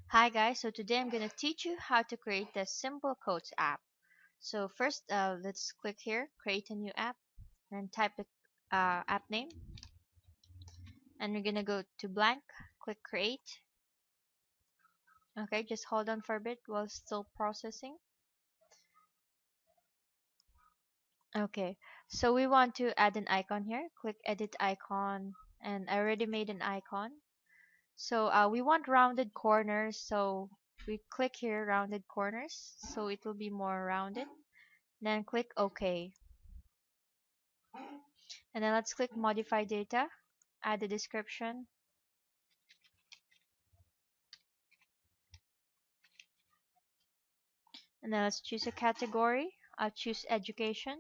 Hi guys, so today I'm going to teach you how to create the simple quotes app. So first, let's click here, create a new app, and type the app name. And we're going to go to blank, click create. Okay, just hold on for a bit while still processing. Okay, so we want to add an icon here. Click edit icon, and I already made an icon. So we want rounded corners, so we click here rounded corners, so it will be more rounded. Then click OK. And then let's click modify data, add the description, and then let's choose a category. I'll choose education,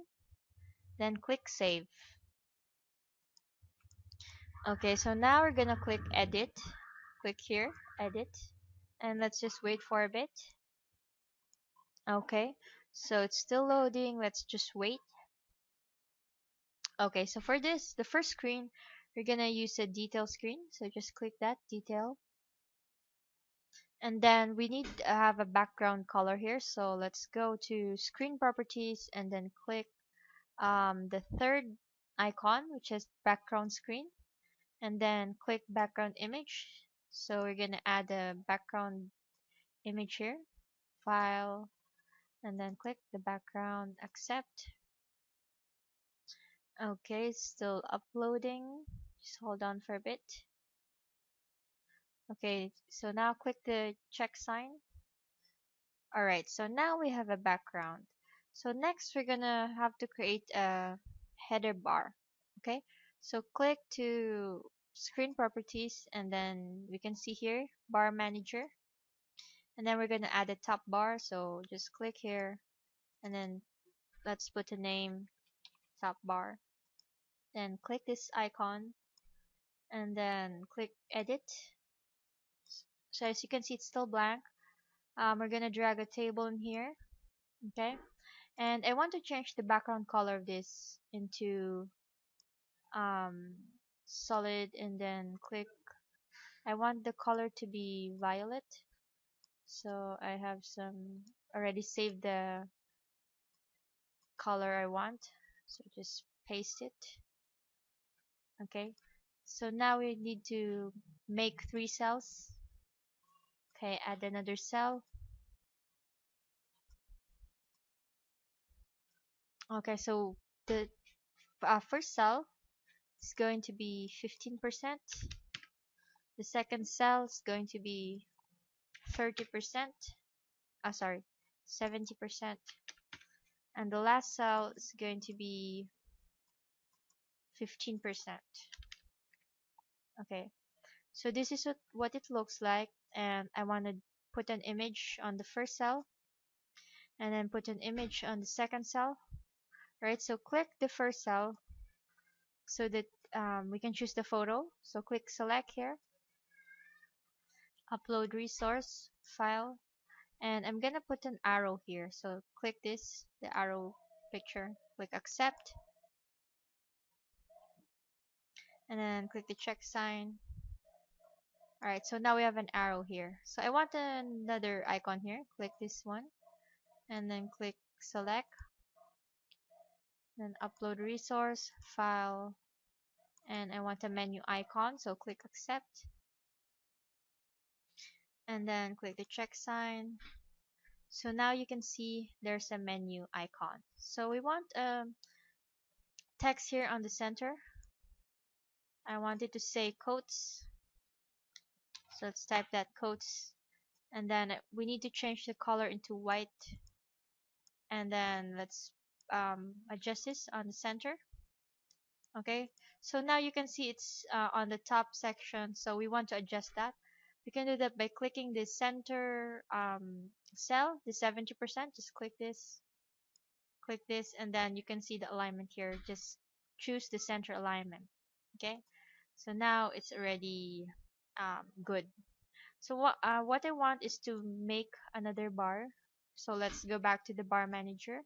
then click save. Okay, so now we're gonna click edit. Click here, edit, and let's just wait for a bit. Okay, so it's still loading. Let's just wait. Okay, so for this, the first screen, we're gonna use a detail screen. So just click that detail, and then we need to have a background color here. So let's go to screen properties and then click the third icon, which is background screen, and then click background image. So we're gonna add a background image here, file, and then click the background, accept. Okay, it's still uploading, just hold on for a bit. Okay, so now click the check sign. Alright, so now we have a background. So next we're gonna have to create a header bar. Okay, so click to screen properties, and then we can see here bar manager, and then we're gonna add a top bar. So just click here, and then let's put a name, top bar. Then click this icon, and then click edit. So as you can see, it's still blank. We're gonna drag a table in here. Okay, and I want to change the background color of this into um, solid, and then click. I want the color to be violet, so I have some already saved the color I want, so just paste it. Okay, so now we need to make 3 cells. Okay, add another cell. Okay, so the first cell is going to be 15%. The second cell is going to be 30%. Sorry, 70%. And the last cell is going to be 15%. Okay, so this is what it looks like, and I want to put an image on the first cell, and then put an image on the second cell. Right, so click the first cell so that we can choose the photo. So click select here, upload resource, file, and I'm gonna put an arrow here. So click this, the arrow picture, click accept, and then click the check sign. Alright, so now we have an arrow here. So I want another icon here. Click this one, and then click select, then upload resource, file, and I want a menu icon. So click accept, and then click the check sign. So now you can see there's a menu icon. So we want text here on the center. I want it to say quotes. So let's type that quotes, and then we need to change the color into white, and then let's adjust this on the center. Okay, so now you can see it's on the top section, so we want to adjust that. We can do that by clicking the center cell, the 70%. Just click this, and then you can see the alignment here. Just choose the center alignment. Okay, so now it's already good. So what I want is to make another bar. So let's go back to the bar manager,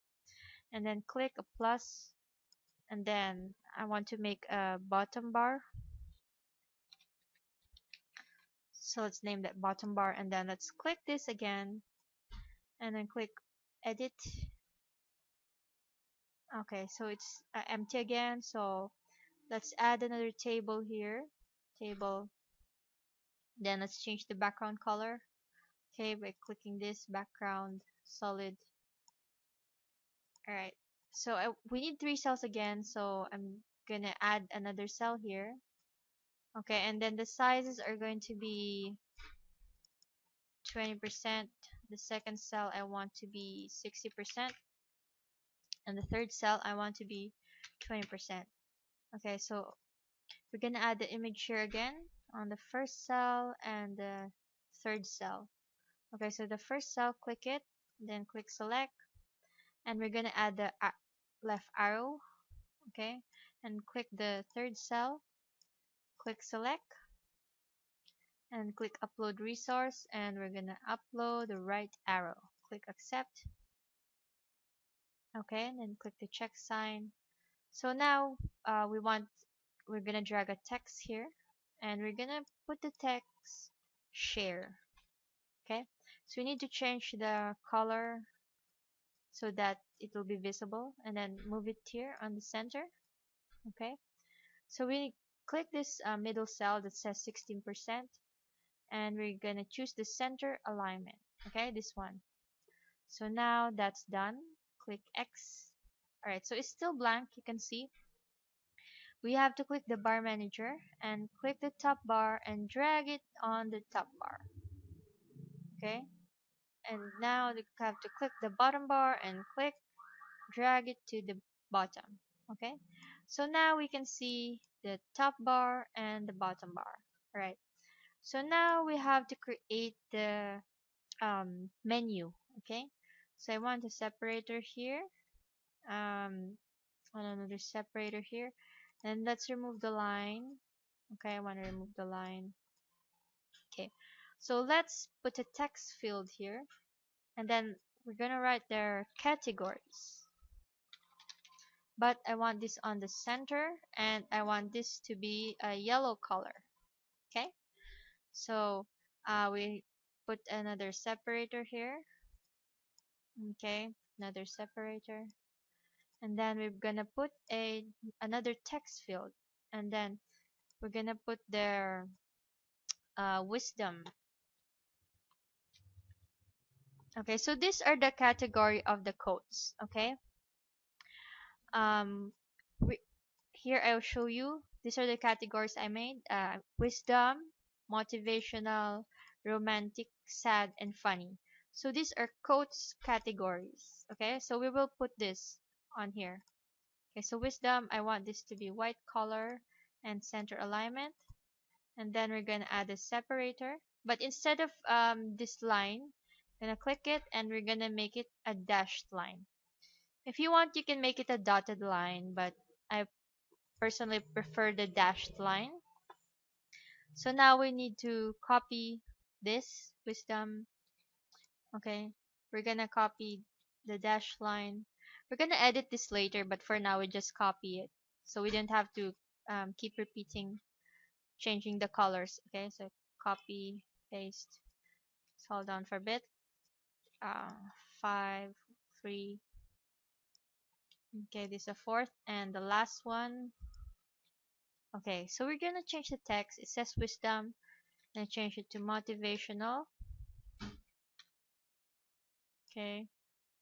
and then click a plus, and then I want to make a bottom bar. So let's name that bottom bar, and then let's click this again and then click edit. Okay, so it's empty again. So let's add another table here. Table. Then let's change the background color. Okay, by clicking this background solid. Alright. So we need three cells again. So I'm gonna add another cell here. Okay, and then the sizes are going to be 20%. The second cell I want to be 60%. And the third cell I want to be 20%. Okay, so we're gonna add the image here again on the first cell and the third cell. Okay, so the first cell, click it, then click select, and we're gonna add the left arrow. Okay, and click the third cell, click select, and click upload resource, and we're gonna upload the right arrow. Click accept. Okay, and then click the check sign. So now we're gonna drag a text here, and we're gonna put the text share. Okay, so we need to change the color so that it will be visible, and then move it here on the center. Okay, so we click this middle cell that says 16%, and we're gonna choose the center alignment. Okay, this one. So now that's done. Click X. Alright, so it's still blank, you can see. We have to click the bar manager and click the top bar and drag it on the top bar. Okay, and now we have to click the bottom bar and drag it to the bottom. Okay, so now we can see the top bar and the bottom bar. Right, so now we have to create the menu. Okay, so I want a separator here, and another separator here, and let's remove the line. Okay, I want to remove the line. Okay, so let's put a text field here, and then we're gonna write their categories, but I want this on the center, and I want this to be a yellow color. Okay, so we put another separator here. Okay, another separator, and then we're gonna put another text field, and then we're gonna put their wisdom. Okay, so these are the category of the quotes. Okay, um we, here I'll show you, these are the categories I made: wisdom, motivational, romantic, sad, and funny. So these are quotes categories. Okay, so we will put this on here. Okay, so wisdom, I want this to be white color and center alignment, and then we're gonna add a separator, but instead of this line, gonna click it and we're gonna make it a dashed line. If you want, you can make it a dotted line, but I personally prefer the dashed line. So now we need to copy this wisdom. Okay, we're gonna copy the dashed line. We're gonna edit this later, but for now we just copy it, so we don't have to keep repeating changing the colors. Okay, so copy, paste. Let's hold on for a bit. 5, 3. Okay, this is a fourth, and the last one. Okay, so we're gonna change the text. It says wisdom, and change it to motivational. Okay,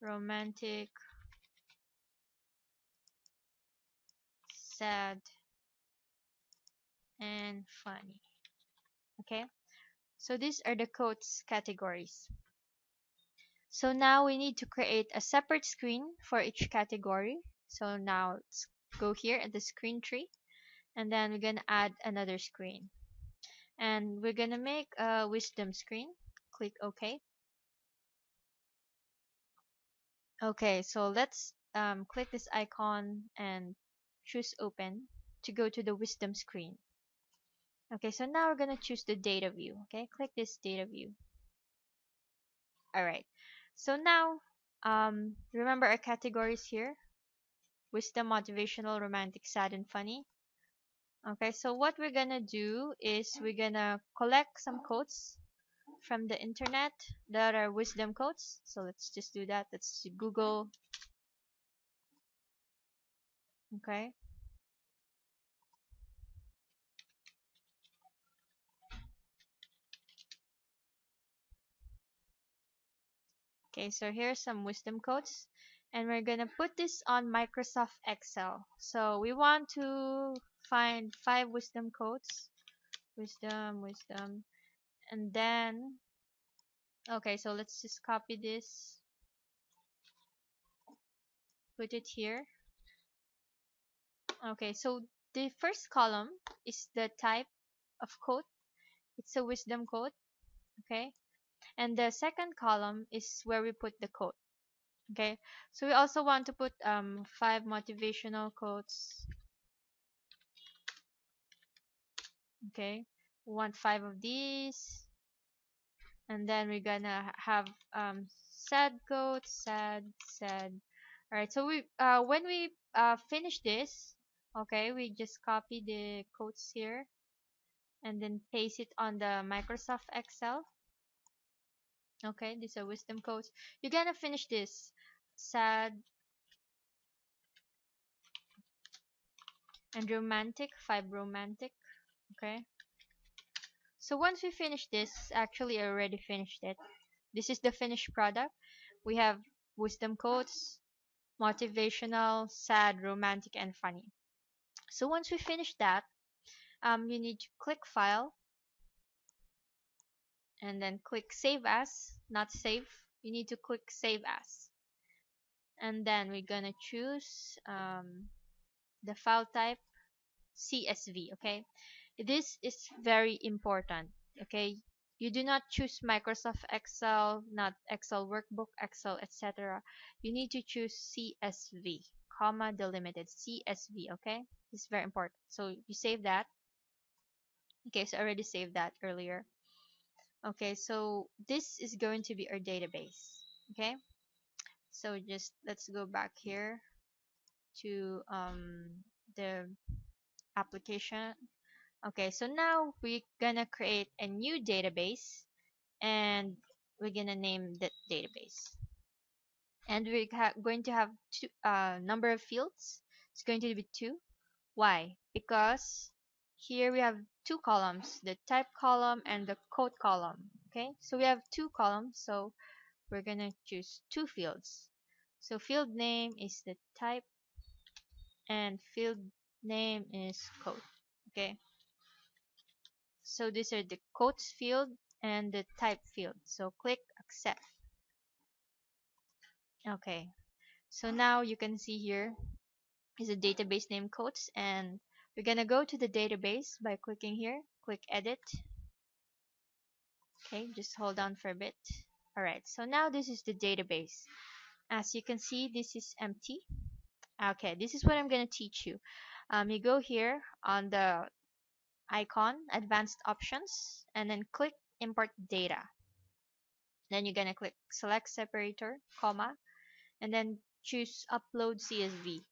romantic, sad, and funny. Okay, so these are the quotes categories. So now we need to create a separate screen for each category. So now let's go here at the screen tree, and then we're gonna add another screen, and we're gonna make a wisdom screen. Click OK. Okay, so let's click this icon and choose open to go to the wisdom screen. Okay, so now we're gonna choose the data view. Okay, click this data view. Alright, so now remember our categories here: wisdom, motivational, romantic, sad, and funny. Okay, so what we're gonna do is we're gonna collect some quotes from the internet that are wisdom quotes. So let's just do that. Let's Google. Okay. Okay, so here's some wisdom quotes. And we're gonna put this on Microsoft Excel. So we want to find 5 wisdom quotes. Wisdom. And then, okay, so let's just copy this, put it here. Okay, so the first column is the type of quote. It's a wisdom quote. Okay. And the second column is where we put the quote. Okay. So we also want to put 5 motivational quotes. Okay. We want 5 of these. And then we're gonna have sad quotes, sad. All right. So we when we finish this, okay, we just copy the quotes here and then paste it on the Microsoft Excel. Okay, these are wisdom quotes. You're gonna finish this. Sad and romantic, 5 romantic. Okay. So once we finish this, actually I already finished it. This is the finished product. We have wisdom quotes, motivational, sad, romantic, and funny. So once we finish that, you need to click file and then click save as, not save. You need to click save as. And then we're gonna choose the file type CSV. Okay, this is very important. Okay, you do not choose Microsoft Excel, not Excel workbook, Excel, etc. You need to choose CSV, comma delimited CSV. Okay, this is very important. So you save that. Okay, so I already saved that earlier. Okay, so this is going to be our database. Okay, so just let's go back here to the application. Okay, so now we're gonna create a new database and we're gonna name that database. And we're going to have two number of fields. It's going to be 2. Why? Because here we have 2 columns, the type column and the code column. Okay, so we have 2 columns, so we're gonna choose 2 fields. So field name is the type and field name is code. Okay, so these are the quotes field and the type field. So click accept. Okay, so now you can see here is a database name quotes, and we're gonna go to the database by clicking here, click edit. Okay, just hold on for a bit. Alright, so now this is the database. As you can see, this is empty. Okay, this is what I'm gonna teach you. You go here on the icon advanced options and then click import data. Then you're gonna click select separator, comma, and then choose upload CSV.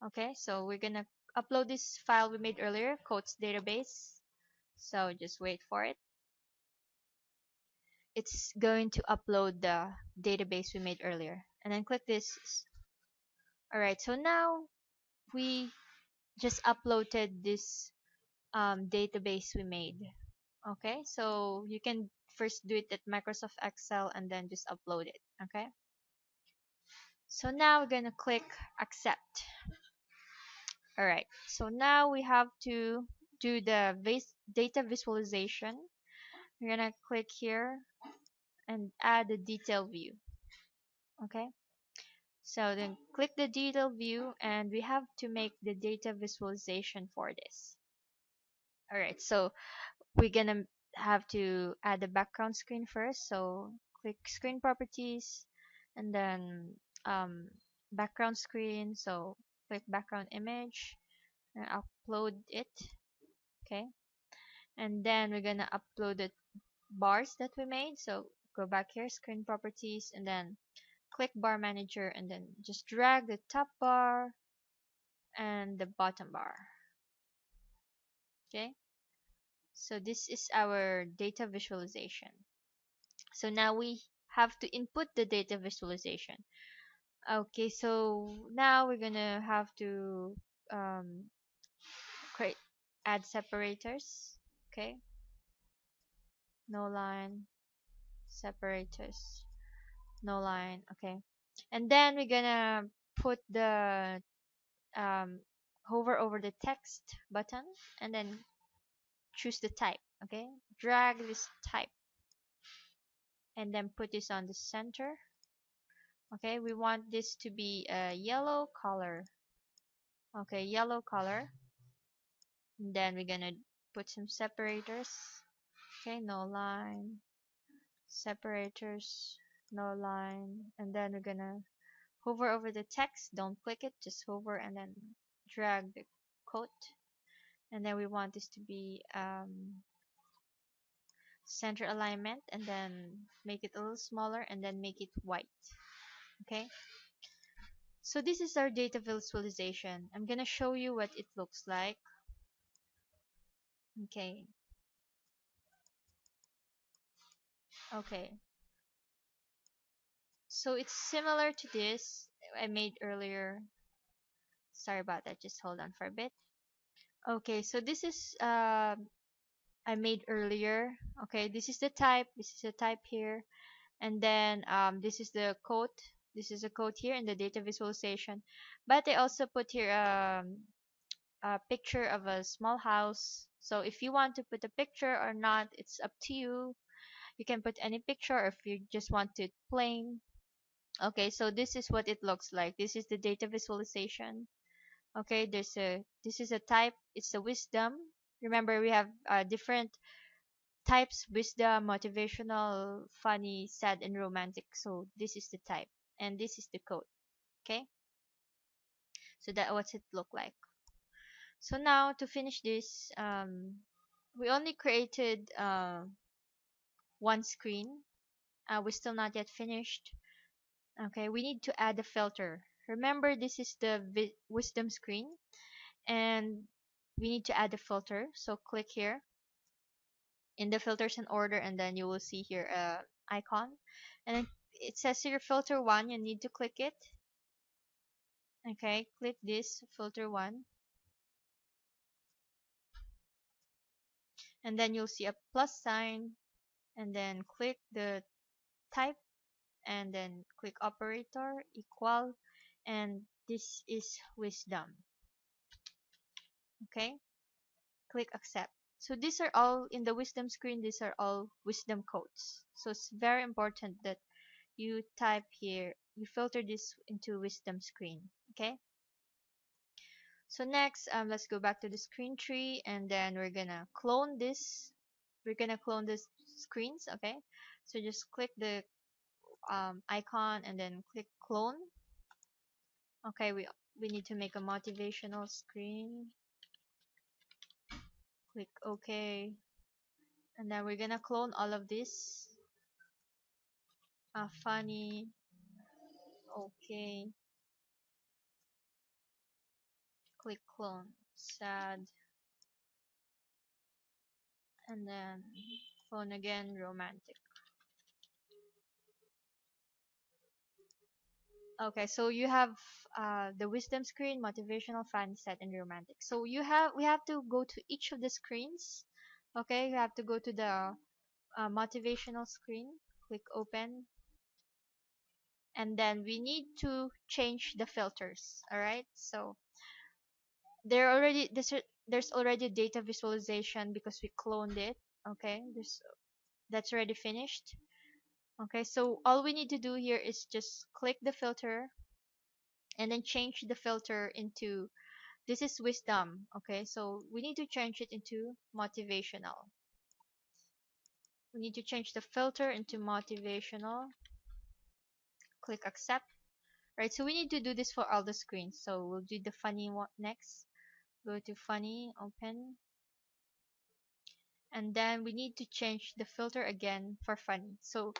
Okay, so we're gonna upload this file we made earlier, quotes database. So just wait for it. It's going to upload the database we made earlier. And then click this. Alright, so now we just uploaded this database we made. Okay, so you can first do it at Microsoft Excel and then just upload it. Okay, so now we're gonna click accept. Alright, so now we have to do the data visualization. We're gonna click here and add the detail view. Okay, so then click the detail view and we have to make the data visualization for this. Alright, so we're gonna have to add the background screen first. So click screen properties and then background screen. So click background image and upload it. Okay, and then we're gonna upload the bars that we made. So go back here, screen properties, and then click bar manager and then just drag the top bar and the bottom bar. Okay, so this is our data visualization. So now we have to input the data visualization. Okay, so now we're gonna have to um, create add separators. Okay, no line, separators, no line. Okay, and then we're gonna put the um, hover over the text button and then choose the type. Okay, drag this type and then put this on the center. Okay, we want this to be a yellow color. Okay, yellow color. And then we're gonna put some separators. Okay, no line, separators, no line, and then we're gonna hover over the text. Don't click it, just hover and then drag the quote. And then we want this to be center alignment, and then make it a little smaller and then make it white. Okay, so this is our data visualization. I'm gonna show you what it looks like. Okay, okay, so it's similar to this I made earlier. Sorry about that, just hold on for a bit. Okay, so this is I made earlier. Okay, this is the type, this is the type here, and then this is the code. This is a code here in the data visualization, but I also put here a picture of a small house. So if you want to put a picture or not, it's up to you. You can put any picture, or if you just want it plain. Okay, so this is what it looks like. This is the data visualization. Okay, this is a type. It's a wisdom. Remember, we have different types: wisdom, motivational, funny, sad, and romantic. So this is the type, and this is the code. Okay, so that what's it look like. So now to finish this, we only created one screen. We're still not yet finished. Okay, we need to add a filter. Remember, this is the wisdom screen, and we need to add a filter. So click here in the filters and order, and then you will see here icon, and then it says here filter one. You need to click it. Okay, click this filter one, and then you'll see a plus sign, and then click the type, and then click operator equal, and this is wisdom. Okay, click accept. So these are all in the wisdom screen. These are all wisdom codes. So it's very important that you type here, you filter this into wisdom screen. Okay, so next let's go back to the screen tree, and then we're gonna clone this. We're gonna clone this screens. Okay, so just click the icon and then click clone. Okay, we need to make a motivational screen. Click OK, and then we're gonna clone all of this. Funny, okay, click clone. Sad, and then clone again. Romantic. Okay, so you have the wisdom screen, motivational, funny, sad, and romantic. So we have to go to each of the screens. Okay, you have to go to the motivational screen. Click open, and then we need to change the filters. All right, so there's already data visualization because we cloned it. Okay, that's already finished. Okay, so all we need to do here is just click the filter and then change the filter into, this is wisdom. Okay, so we need to change it into motivational. We need to change the filter into motivational. Click accept. Right, so we need to do this for all the screens. So we'll do the funny one next. Go to funny, open, and then we need to change the filter again for funny. So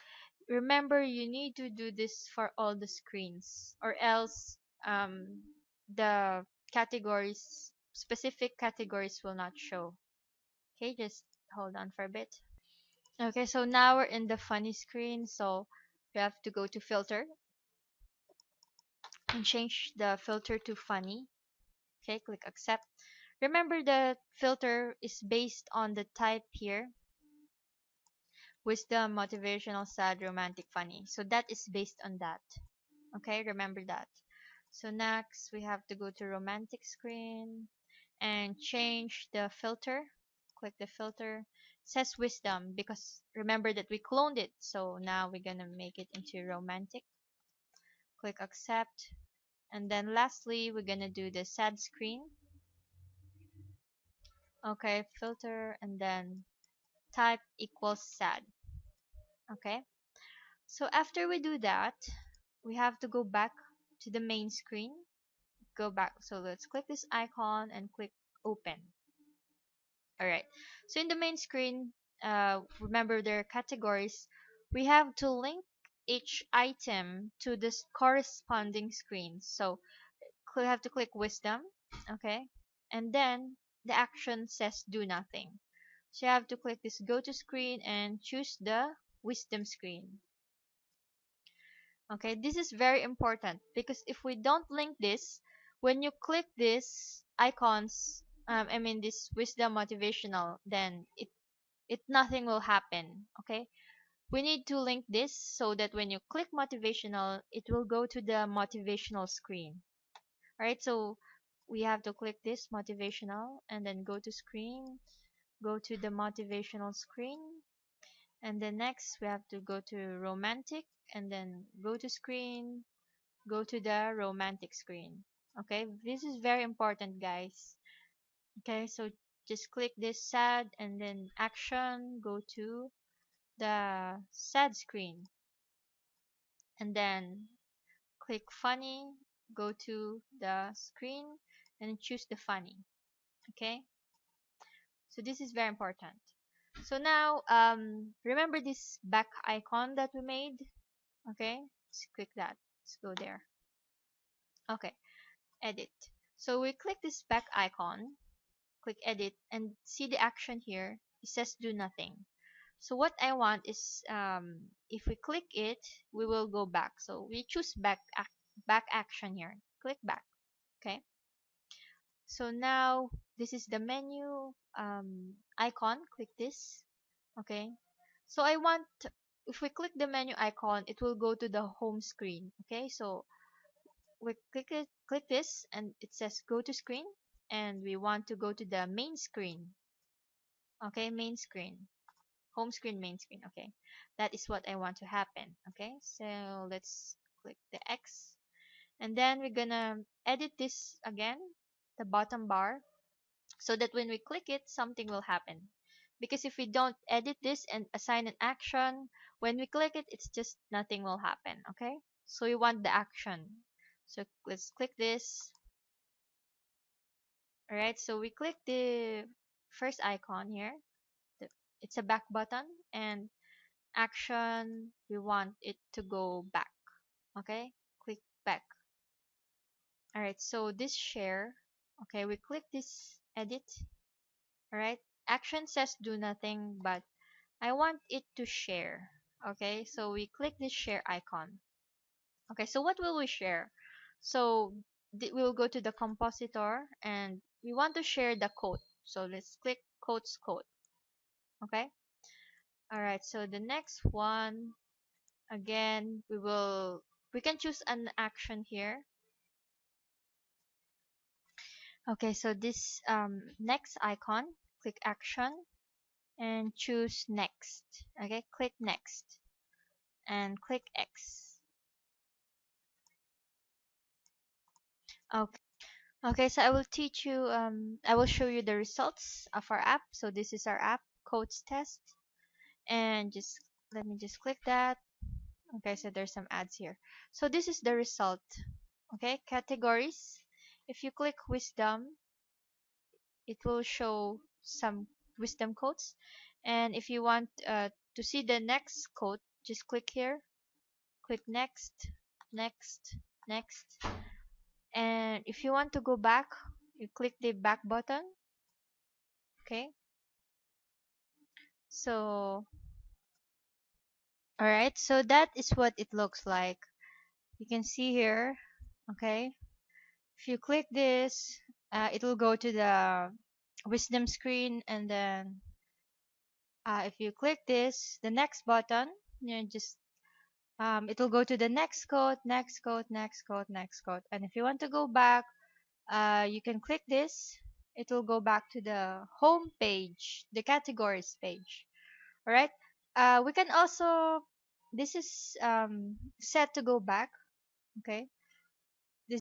remember, you need to do this for all the screens, or else the categories, specific categories will not show. Okay, just hold on for a bit. Okay, so now we're in the funny screen. So we have to go to filter and change the filter to funny. Okay, click accept. Remember the filter is based on the type here, wisdom, motivational, sad, romantic, funny. So that is based on that. Okay, remember that. So next we have to go to romantic screen and change the filter. Click the filter. It says wisdom because remember that we cloned it. So now we're gonna make it into romantic. Click accept. And then lastly, we're gonna do the sad screen. Okay, filter and then type equals sad. Okay. So after we do that, we have to go back to the main screen. Go back. So let's click this icon and click open. Alright. So in the main screen, remember there are categories. We have to link each item to this corresponding screen. So we have to click wisdom. Okay. And then the action says do nothing. So you have to click this go to screen and choose the wisdom screen. Okay, this is very important because if we don't link this, when you click this icons, I mean this wisdom motivational, then it nothing will happen. Okay, we need to link this so that when you click motivational, it will go to the motivational screen. All right, so we have to click this motivational and then go to screen, go to the motivational screen, and then next we have to go to romantic and then go to screen, go to the romantic screen. Okay, this is very important, guys. Okay, so just click this sad and then action, go to the sad screen, and then click funny, go to the screen and choose the funny. Okay, so this is very important. So now remember this back icon that we made. Okay, let's click that. Let's go there. Okay, edit. So we click this back icon, click edit, and see the action here. It says do nothing. So what I want is if we click it, we will go back. So we choose back action here. Click back. Okay. So now this is the menu icon. Click this. Okay. So I want, if we click the menu icon, it will go to the home screen. Okay. So we click this, and it says go to screen, and we want to go to the main screen. Okay, main screen, home screen, main screen. Okay, that is what I want to happen. Okay, so let's click the X, and then we're gonna edit this again, the bottom bar, so that when we click it, something will happen. Because if we don't edit this and assign an action, when we click it, it's just nothing will happen. Okay, so we want the action. So let's click this. All right, so we click the first icon here. The, it's a back button, and action, we want it to go back. Okay, click back. All right, so this share. Okay, we click this edit. All right, action says do nothing, but I want it to share. Okay, so we click this share icon. Okay, so what will we share? So we'll go to the compositor and we want to share the code. So let's click quotes code. Okay. All right. So the next one, again, we can choose an action here. Okay. So this next icon, click action and choose next. Okay. Click next and click X. Okay. Okay, so I will teach you, I will show you the results of our app. So this is our app, codes test. And just let me just click that. Okay, so there's some ads here. So this is the result. Okay, categories. If you click wisdom, it will show some wisdom codes. And if you want to see the next code, just click here. Click next, next, next. And if you want to go back, you click the back button. Okay, So, all right, so that is what it looks like. You can see here, okay? If you click this, it will go to the wisdom screen, and then if you click this, the next button, you know, just it will go to the next code, next code, next code, next code. And if you want to go back, you can click this. It will go back to the home page, the categories page. All right. We can also, this is set to go back. Okay.